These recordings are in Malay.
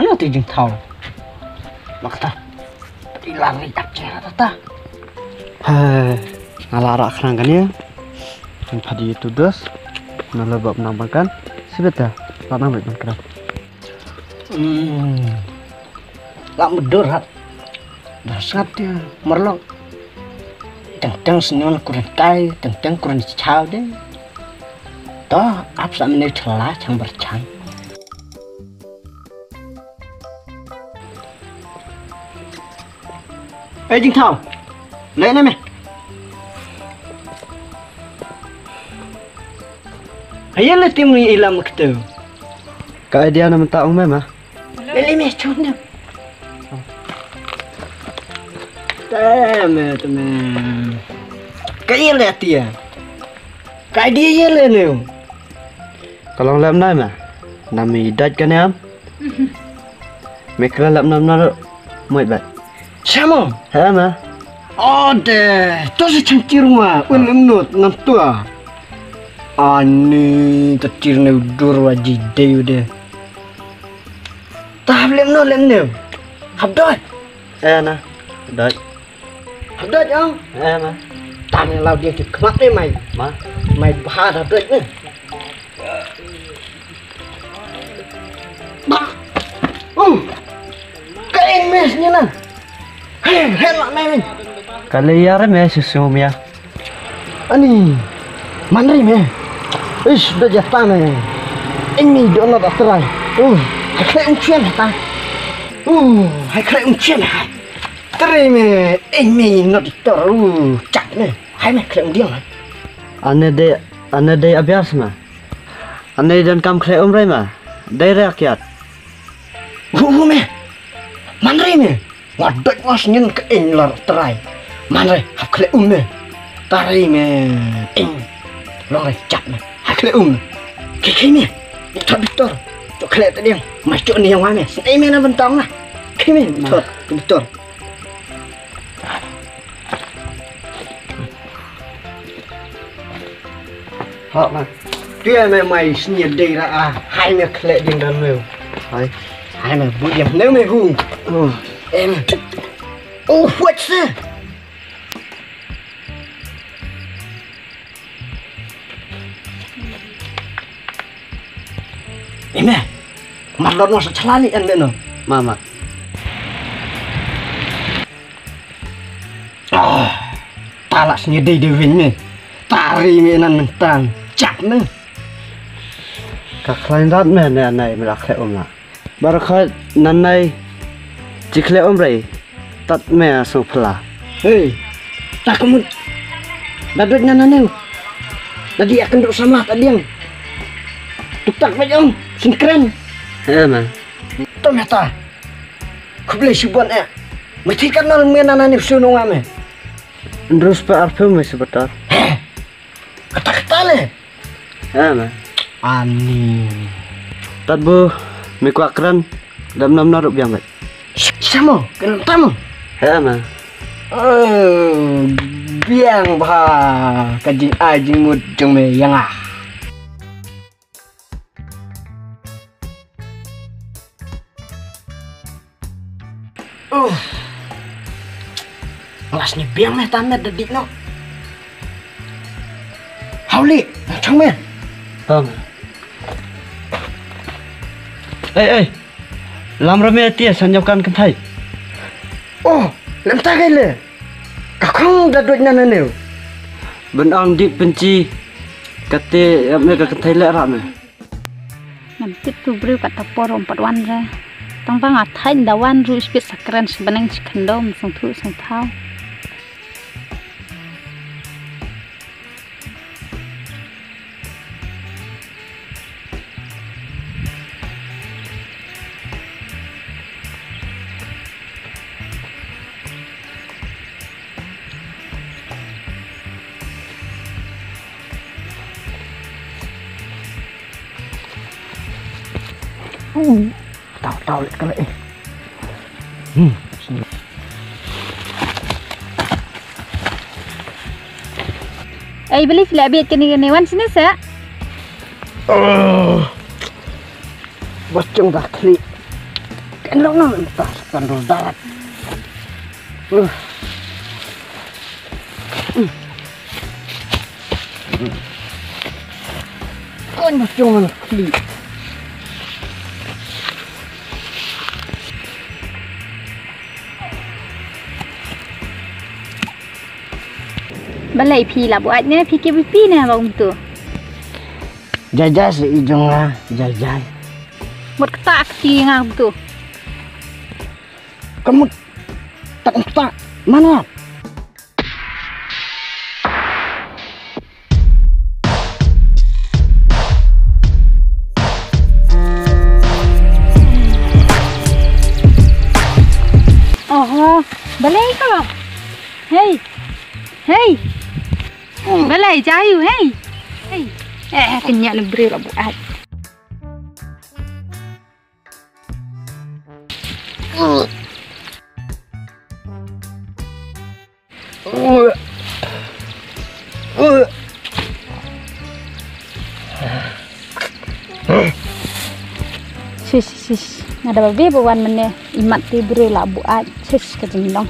Ano ti jing thau. Makta. Di lari tak cera ta. Ngalara kerang kan ya. Yang tadi itu dos. Nalabak menambahkan. Sebetulnya. Tanam baik kerang. Lak bedur hat. Dasar dia merlong. Teng senyum kurang kai, teng kurang cau deh. Toh, apa sama nih celah yang bercang. Jing thau, lấy này mày. Ayah lah tim ni ilam kita. Kak dia nama tak umum mah. Lấy mày chọn dia. Teman. Kayak lihat dia. Kayak dia lah ni. Kalau làm này mà, nami dat kan ya? Mereka làm nam muat bat. Sama? Sama. Ada. Tu secangkir mah. Unut nantua. Ani kecil ni dur wajib dia udah. Tak lem ni. Habdot. Nah. Habdot. Habdot yang? Nah. Tanya lau dia kemat ni mai. Ma. Mai bahar habdot ni. Ba. Kain mesnya nah. Helak main. Kali ya rem susu ya. Ani. Mandri me. Ish dah jatuh me. Ini dia nak terai. Hai kena uncian ta. Hai kena uncian hai. Terai me. Ini nak ditaruh. Cak me. Hai me kena dia mah. Ane de abias mah. Ane dan kam kena umrai mah. Dari rakyat. Me. Mandri me. Wadah masnya ke lar terai. Mana hak le tarai me long cap me hak le kiki me itu betul tu kle tadi yang masuk ni yang mana sini me na bentang lah kiki betul hak mah dia me mai sini dia hai me kle ding dan me hai me bu yang ne me hu what's that? Ini, maklum masa celani anda no, mama. Talak sendiri dewinya, tari minan mentang, cak ne. Kaklain rat me nanai melakai lah. Barakat nanai jikle rai. Tat me so pula. Hei, tak kamu. Dadutnya nanu. Tadi akan duduk sama tadi yang. Tuktak macam singkren. Man. Tuh mata. Kau beli sibuan Mesti kenal menana ni sunung ame. Terus parfum sebentar. Kata-kata le. Man. Ani. Tat bu, miku akran dam narup yang baik. Sama, kenal tamu. Sama. Biang bah kajing ajing mud jeng me yang Alas ni biang me tamat dedik no. Hauli, macam me. Lam ramai tiada sanjaukan kentai. Lam tak kaya. Kakang dah duit nana ni. Benang di penci kata mereka kentai lek ramai. Nanti tu beri kata porom perwan je. Tang atain dawan ru spit sakran sebenang cikendom sang tu sang tau. Tahu lihat kalau beli filak biat kini wan sini saya. Bocong dah klik. Elok na entah skandal darat. Kau macam mana kali? Balai pi lah buatnya PKPP ni abang tu. Jajah seijong lah, jajah. Buat ketak keti ngah tu. Kamu tak mana? Oh, balai kau. Hey. Balai jayu, hey. Kenyak lebih lah buat. Sis. Ada babi bawan mana imat tibri lah buat. Sis kejendong.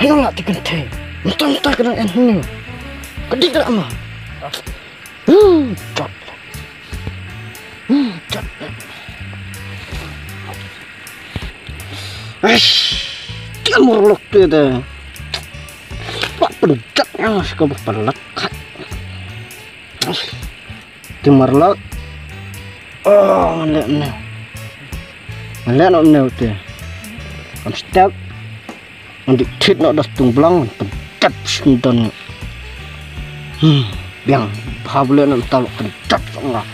Hendak dikenteng. Mentah kena ini. Kedik tak mah. Cat. Dia merlok tu dah. Pak penjat yang suka berpelekat. Dia merlok. Oh, lihat ni. Lihat nak ni tu. Amstag. Nanti tit nak dah tungbelang penjat sendan. Biang, bahawa nak tahu penjat sangat.